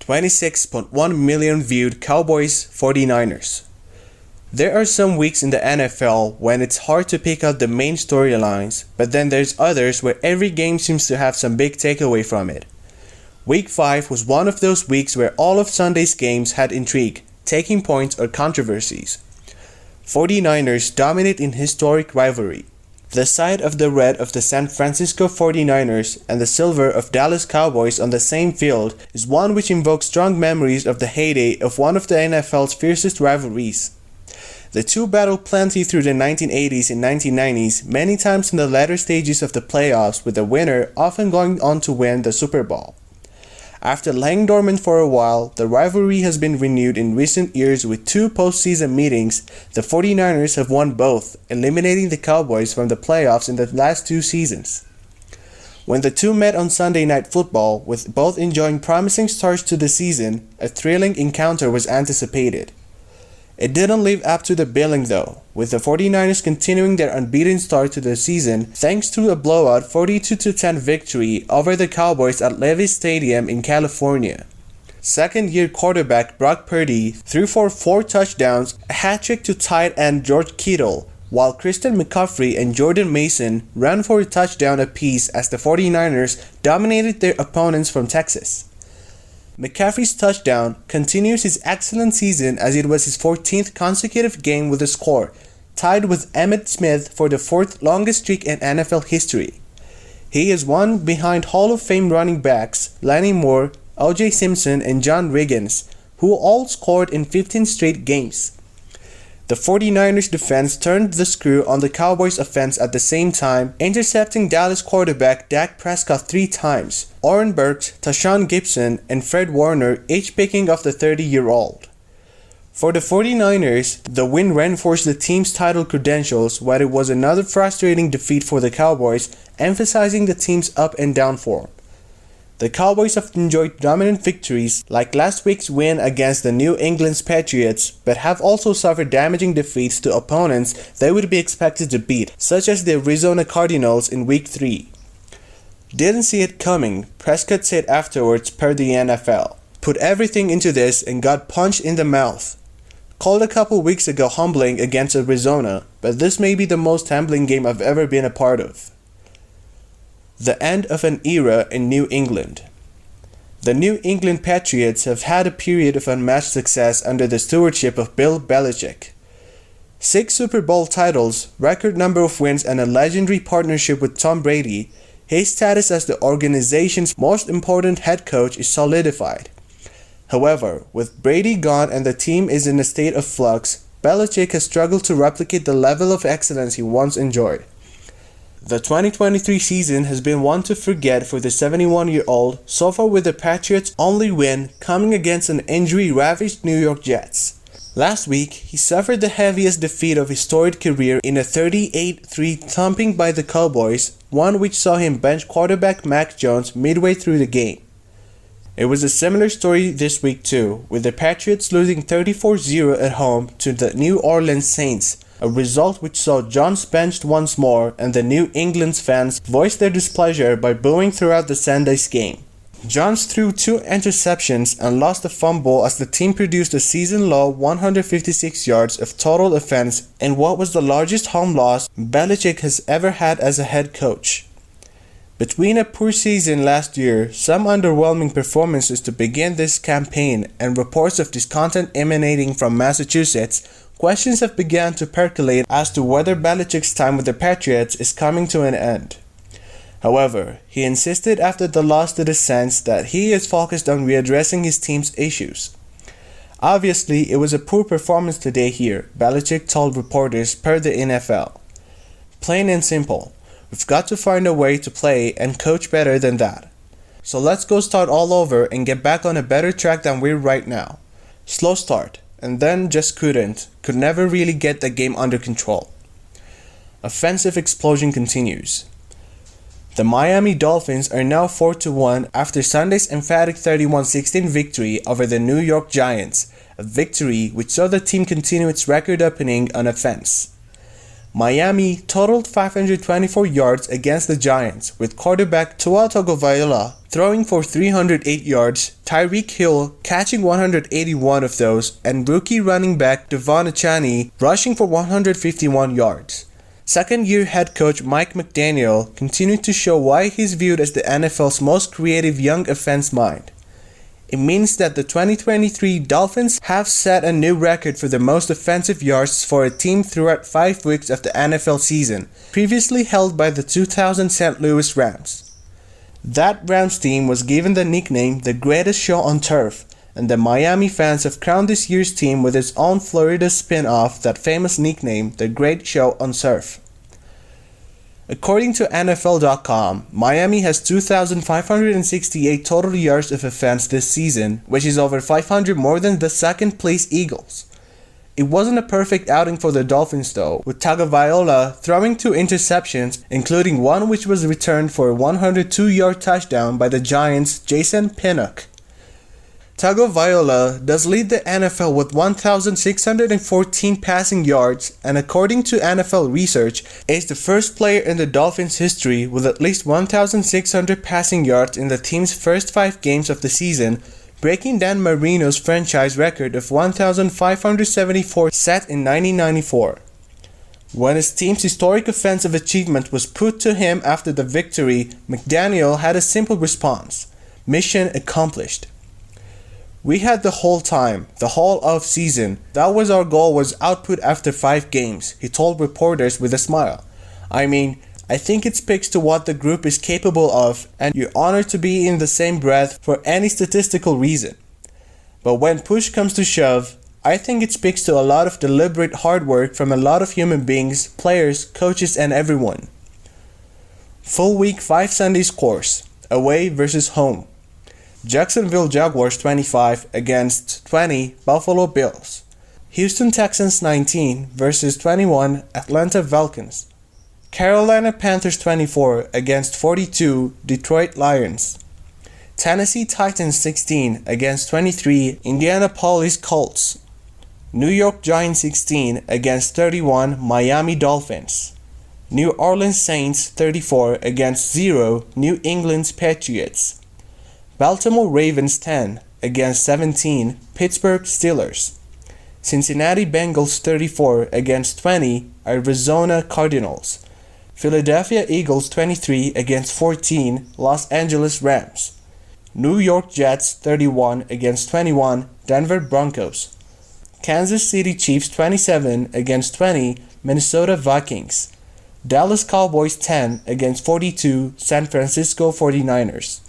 26.1 million viewed Cowboys 49ers. There are some weeks in the NFL when it's hard to pick out the main storylines, but then there's others where every game seems to have some big takeaway from it. Week 5 was one of those weeks where all of Sunday's games had intrigue, taking points or controversies. 49ers dominate in historic rivalry. The sight of the red of the San Francisco 49ers and the silver of Dallas Cowboys on the same field is one which invokes strong memories of the heyday of one of the NFL's fiercest rivalries. The two battled plenty through the 1980s and 1990s, many times in the latter stages of the playoffs, with the winner often going on to win the Super Bowl. After laying dormant for a while, the rivalry has been renewed in recent years with two postseason meetings. The 49ers have won both, eliminating the Cowboys from the playoffs in the last two seasons. When the two met on Sunday Night Football, with both enjoying promising starts to the season, a thrilling encounter was anticipated. It didn't live up to the billing though, with the 49ers continuing their unbeaten start to the season thanks to a blowout 42-10 victory over the Cowboys at Levi's Stadium in California. Second-year quarterback Brock Purdy threw for 4 touchdowns, a hat-trick to tight end George Kittle, while Christian McCaffrey and Jordan Mason ran for a touchdown apiece as the 49ers dominated their opponents from Texas. McCaffrey's touchdown continues his excellent season as it was his 14th consecutive game with a score, tied with Emmitt Smith for the 4th longest streak in NFL history. He is one behind Hall of Fame running backs Lenny Moore, O.J. Simpson, and John Riggins, who all scored in 15 straight games. The 49ers defense turned the screw on the Cowboys offense at the same time, intercepting Dallas quarterback Dak Prescott 3 times, Oren Burks, Tashawn Gibson, and Fred Warner each picking off the 30-year-old. For the 49ers, the win reinforced the team's title credentials, while it was another frustrating defeat for the Cowboys, emphasizing the team's up and down form. The Cowboys have enjoyed dominant victories, like last week's win against the New England's Patriots, but have also suffered damaging defeats to opponents they would be expected to beat, such as the Arizona Cardinals in Week 3. "Didn't see it coming," Prescott said afterwards per the NFL. "Put everything into this and got punched in the mouth." Called a couple weeks ago humbling against Arizona, but this may be the most humbling game I've ever been a part of. The end of an era in New England. The New England Patriots have had a period of unmatched success under the stewardship of Bill Belichick. 6 Super Bowl titles, record number of wins, and a legendary partnership with Tom Brady, his status as the organization's most important head coach is solidified. However, with Brady gone and the team is in a state of flux, Belichick has struggled to replicate the level of excellence he once enjoyed. The 2023 season has been one to forget for the 71-year-old, so far with the Patriots' only win coming against an injury-ravaged New York Jets. Last week, he suffered the heaviest defeat of his storied career in a 38-3 thumping by the Cowboys, one which saw him bench quarterback Mac Jones midway through the game. It was a similar story this week too, with the Patriots losing 34-0 at home to the New Orleans Saints, a result which saw Jones benched once more, and the New England fans voiced their displeasure by booing throughout the Sunday's game. Jones threw 2 interceptions and lost a fumble as the team produced a season-low 156 yards of total offense in what was the largest home loss Belichick has ever had as a head coach. Between a poor season last year, some underwhelming performances to begin this campaign, and reports of discontent emanating from Massachusetts, questions have begun to percolate as to whether Belichick's time with the Patriots is coming to an end. However, he insisted after the loss to the Saints that he is focused on readdressing his team's issues. "Obviously, it was a poor performance today here," Belichick told reporters per the NFL. "Plain and simple. We've got to find a way to play and coach better than that. So let's go start all over and get back on a better track than we're right now. Slow start, and then just could never really get the game under control." Offensive explosion continues. The Miami Dolphins are now 4-1 after Sunday's emphatic 31-16 victory over the New York Giants, a victory which saw the team continue its record opening on offense. Miami totaled 524 yards against the Giants, with quarterback Tua Tagovailoa throwing for 308 yards, Tyreek Hill catching 181 of those, and rookie running back Devon Achane rushing for 151 yards. Second-year head coach Mike McDaniel continued to show why he's viewed as the NFL's most creative young offense mind. It means that the 2023 Dolphins have set a new record for the most offensive yards for a team throughout 5 weeks of the NFL season, previously held by the 2000 St. Louis Rams. That Rams team was given the nickname the greatest show on turf, and the Miami fans have crowned this year's team with its own Florida spin-off that famous nickname, the Great Show on Surf. According to NFL.com, Miami has 2,568 total yards of offense this season, which is over 500 more than the second-place Eagles. It wasn't a perfect outing for the Dolphins though, with Tagovailoa throwing 2 interceptions, including one which was returned for a 102-yard touchdown by the Giants' Jason Pinnock. Tagovailoa does lead the NFL with 1,614 passing yards, and according to NFL research, is the first player in the Dolphins' history with at least 1,600 passing yards in the team's first 5 games of the season, breaking Dan Marino's franchise record of 1,574 set in 1994. When his team's historic offensive achievement was put to him after the victory, McDaniel had a simple response: mission accomplished. We had the whole time, the whole off-season. That was our goal, was output after 5 games, he told reporters with a smile. I think it speaks to what the group is capable of, and you're honored to be in the same breath for any statistical reason. But when push comes to shove, I think it speaks to a lot of deliberate hard work from a lot of human beings, players, coaches, and everyone. Full week 5 Sunday scores. Away versus home. Jacksonville Jaguars 25 against 20 Buffalo Bills. Houston Texans 19 versus 21 Atlanta Falcons. Carolina Panthers 24 against 42 Detroit Lions. Tennessee Titans 16 against 23 Indianapolis Colts. New York Giants 16 against 31 Miami Dolphins. New Orleans Saints 34 against 0 New England Patriots. Baltimore Ravens 10 against 17 Pittsburgh Steelers. Cincinnati Bengals 34 against 20 Arizona Cardinals. Philadelphia Eagles 23 against 14 Los Angeles Rams. New York Jets 31 against 21 Denver Broncos. Kansas City Chiefs 27 against 20 Minnesota Vikings. Dallas Cowboys 10 against 42 San Francisco 49ers.